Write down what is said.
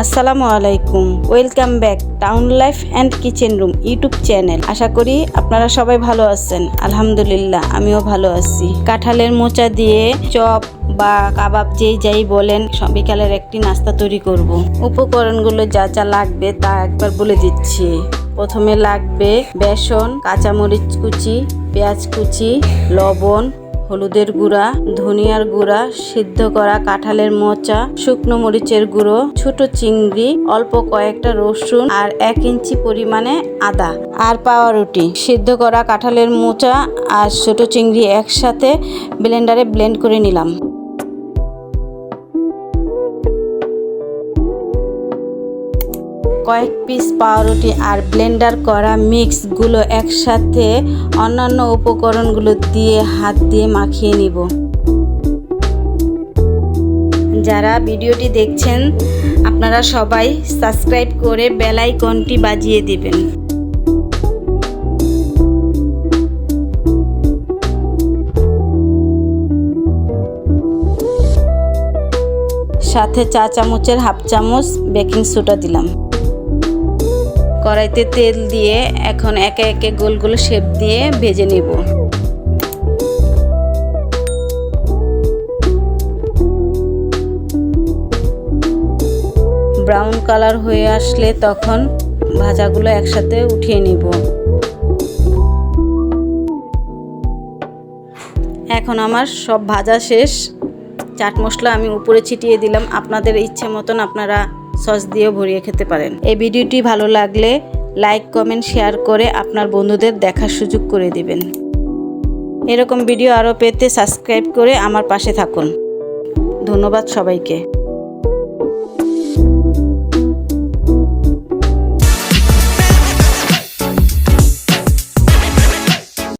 আসসালামু আলাইকুম, welcome back town life and kitchen room YouTube channel. আশা করি আপনারা সবাই ভালো আছেন। আলহামদুলিল্লাহ আমিও ভালো আছি। কাঁঠালের মোচা দিয়ে চপ বা কাবাব যাই বলেন, বিকালের একটি নাস্তা তৈরি করব। উপকরণগুলো যা যা লাগবে তা একবার বলে দিচ্ছি। প্রথমে লাগবে বেসন, কাঁচামরিচ কুচি, পেঁয়াজ কুচি, লবণ, হলুদের গুঁড়া, ধনিয়ার গুঁড়া, সিদ্ধ করা কাঁঠালের মোচা, শুকনো মরিচের গুঁড়ো, ছোট চিংড়ি, অল্প কয়েকটা রসুন আর 1 ইঞ্চি পরিমাণে আদা আর পাউরুটি। সিদ্ধ করা কাঁঠালের মোচা আর ছোট চিংড়ি একসাথে ব্লেন্ডারে ব্লেন্ড করে নিলাম। কয়েক পিস পাউরুটি আর ব্লেন্ডার করা মিক্সগুলো একসাথে অন্যান্য উপকরণগুলো দিয়ে হাত দিয়ে মাখিয়ে নিব। যারা ভিডিওটি দেখছেন আপনারা সবাই সাবস্ক্রাইব করে বেল আইকনটি বাজিয়ে দিবেন। সাথে চা চামচের হাফ চামচ বেকিং সোডা দিলাম। কড়াইতে তেল দিয়ে এখন একে একে গোল গোল শেপ দিয়ে ভেজে নেব। ব্রাউন কালার হয়ে আসলে তখন ভাজাগুলো একসাথে উঠিয়ে নিব। এখন আমার সব ভাজা শেষ। চাট মশলা আমি উপরে ছিটিয়ে দিলাম। আপনাদের ইচ্ছে মতন আপনারা সস দিয়েও ভরিয়ে খেতে পারেন। এই ভিডিওটি ভালো লাগলে লাইক, কমেন্ট, শেয়ার করে আপনার বন্ধুদের দেখার সুযোগ করে দিবেন। এরকম ভিডিও আরও পেতে সাবস্ক্রাইব করে আমার পাশে থাকুন। ধন্যবাদ সবাইকে।